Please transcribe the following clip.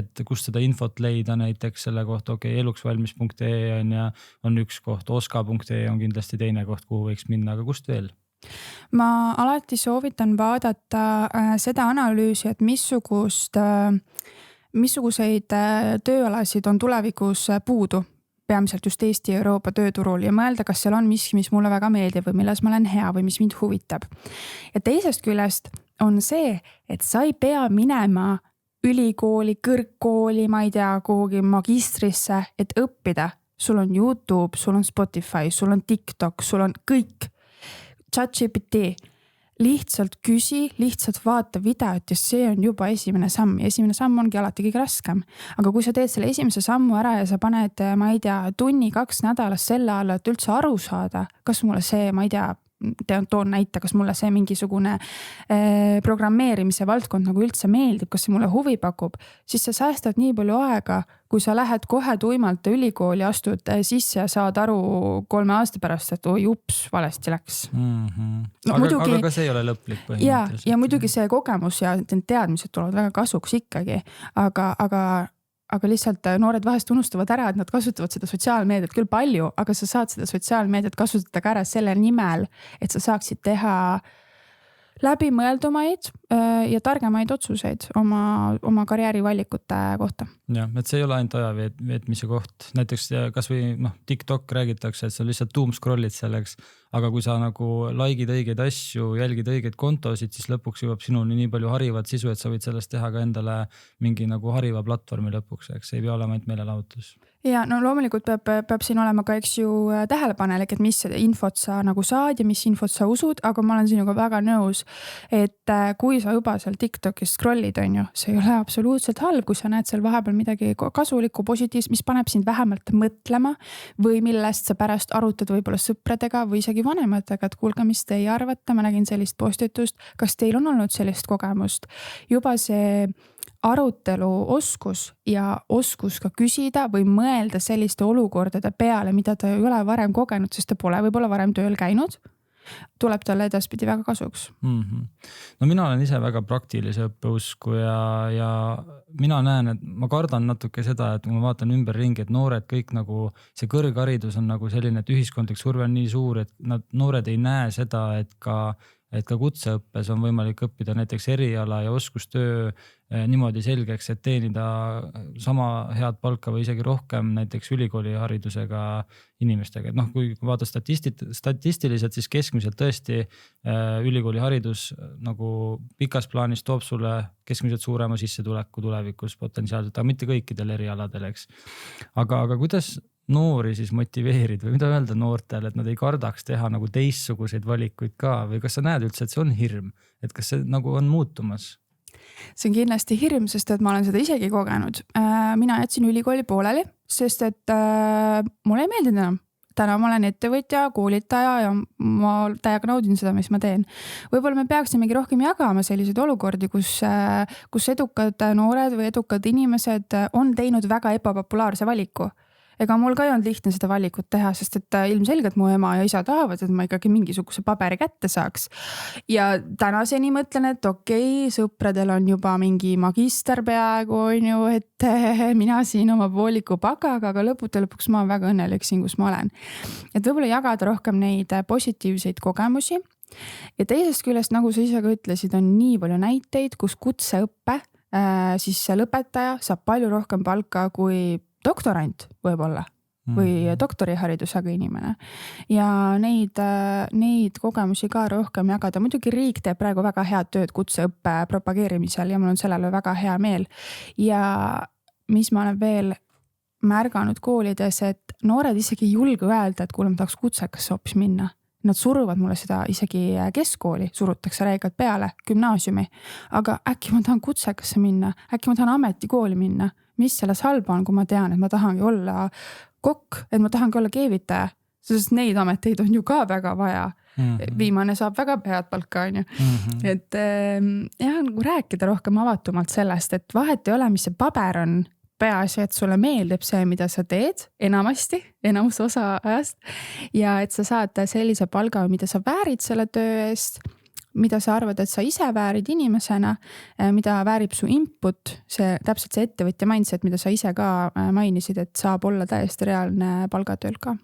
et kust seda infot leida näiteks selle kohta, eluksvalmis.ee on üks koht, oska.ee on kindlasti teine koht, kuhu võiks minna, aga kust veel? Ma alati soovitan vaadata seda analüüsi, et missuguseid tööalasid on tulevikus puudu, peamiselt just Eesti ja Euroopa tööturul ja mõelda, kas seal on miski, mis mulle väga meeldib või milles ma olen hea või mis mind huvitab. Ja teisest küljest on see, et sa ei pea minema ülikooli, kõrgkooli, ma ei tea, kuhugi magistrisse, et õppida. Sul on YouTube, sul on Spotify, sul on TikTok, sul on kõik. ChatGPT, lihtsalt küsi, lihtsalt vaata videot ja see on juba esimene samm. Esimene samm ongi alati kõige raskem. Aga kui sa teed selle esimese sammu ära ja sa paned, ma ei tea, 1-2 nädalas selle alla, et üldse aru saada, kas mulle see, ma ei tea, toon näite, kas mulle see mingisugune programmeerimise valdkond nagu üldse meeldib, kas see mulle huvi pakub, siis sa säästad nii palju aega, kui sa lähed kohe tuimalt ülikooli, astud sisse ja saad aru 3 aasta pärast, et oi ups, valesti läks. Aga see ei ole lõplik põhimõtteliselt. Ja muidugi see kogemus ja teadmised tulevad väga kasuks ikkagi, aga lihtsalt noored vahest unustavad ära, et nad kasutavad seda sotsiaalmeediat küll palju, aga sa saad seda sotsiaalmeediat kasutada ka ära selle nimel, et sa saaksid teha läbimõeldumaid ja targemaid otsuseid oma karjäärivalikute kohta. Ja, et see ei ole ainult aja veetmise koht. Näiteks kas või TikTok räägitakse, et sa lihtsalt doom scrollid selleks, aga kui sa nagu likeid õigeid asju, jälgid õigeid kontosid, siis lõpuks jõuab sinuni nii palju harivat sisu, et sa võid sellest teha ka endale mingi nagu hariva platvormi lõpuks, eks ei pea olema ainult meelelahutus. Ja no loomulikult peab siin olema ka eks ju tähelepanelik, et mis infot sa nagu saad ja mis infot sa usud, aga ma olen sinuga väga nõus, et kui sa juba seal TikTokis scrollid, on ju, see ei ole absoluutselt halb, kui sa näed seal vahepeal midagi kasulikku, positiivset, mis paneb sind vähemalt mõtlema või millest sa pärast arutad võib-olla sõpradega või isegi vanematega, et kuulge, mis te ei arvata, ma nägin sellist postitust, kas teil on olnud sellist kogemust? Juba see arutelu oskus ja oskus ka küsida või mõelda selliste olukordade peale, mida ta ei ole varem kogenud, sest ta pole võib-olla varem tööl käinud, tuleb talle edaspidi väga kasuks. No mina olen ise väga praktilise õppeusku ja mina näen, et ma kardan natuke seda, et kui ma vaatan ümberringi, et noored kõik nagu, see kõrgharidus on nagu selline, et ühiskondlik surve on nii suur, et noored ei näe seda, et ka kutseõppes on võimalik õppida näiteks eriala ja oskustöö niimoodi selgeks, et teenida sama head palka või isegi rohkem näiteks ülikooli haridusega inimestega. Et kui vaata statistiliselt, siis keskmiselt tõesti ülikooli haridus nagu pikas plaanis toob sulle keskmiselt suurema sissetuleku tulevikus potentsiaalselt, aga mitte kõikidel erialadel, eks. Aga kuidas noori siis motiveerid või mida öelda noortele, et nad ei kardaks teha nagu teistsuguseid valikuid ka või kas sa näed üldse, et see on hirm, et kas see nagu on muutumas? See on kindlasti hirm, sest et ma olen seda isegi kogenud. Mina jätsin ülikooli pooleli, sest et mulle ei meeldinud enam. Täna ma olen ettevõtja, koolitaja ja ma täiega naudin seda, mis ma teen. Võib-olla me peaksimegi rohkem jagama selliseid olukordi, kus edukad noored või edukad inimesed on teinud väga ebapopulaarse valiku. Ega mul ka ei olnud lihtne seda valikut teha, sest et ilmselgelt mu ema ja isa tahavad, et ma ikkagi mingisuguse paberi kätte saaks. Ja tänaseni mõtlen, et sõpradel on juba mingi magister peaaegu, on ju, et mina siin oma pooliku pakaga, aga lõpuks ma olen väga õnnelik siin, kus ma olen. Et võib-olla jagada rohkem neid positiivseid kogemusi. Ja teisest küljest, nagu sa ise ka ütlesid, on nii palju näiteid, kus kutseõppe, siis lõpetaja saab palju rohkem palka kui doktorant võib-olla või doktoriharidusega inimene ja neid kogemusi ka rohkem jagada. Muidugi riik teeb praegu väga head tööd kutseõppe propageerimisel ja mul on sellele väga hea meel. Ja mis ma olen veel märganud koolides, et noored isegi ei julge öelda, et kuule, ma tahaks kutsekasse hoopis minna. Nad suruvad mulle seda isegi keskkooli, surutakse räigalt peale, gümnaasiumi, aga äkki ma tahan kutsekasse minna, äkki ma tahan ametikooli minna. Mis selles halba on, kui ma tean, et ma tahangi olla kokk, et ma tahangi olla keevitaja, sest neid ameteid on ju ka väga vaja. Viimane saab väga head palka, on ju. Et nagu rääkida rohkem avatumalt sellest, et vahet ei ole, mis see paber on, peaasi, et sulle meeldib see, mida sa teed enamus osa ajast ja et sa saad sellise palga, mida sa väärid selle töö eest, mida sa arvad, et sa ise väärid inimesena, mida väärib su input, see täpselt see ettevõtja mindset, mida sa ise ka mainisid, et saab olla täiesti reaalne palgatööl ka.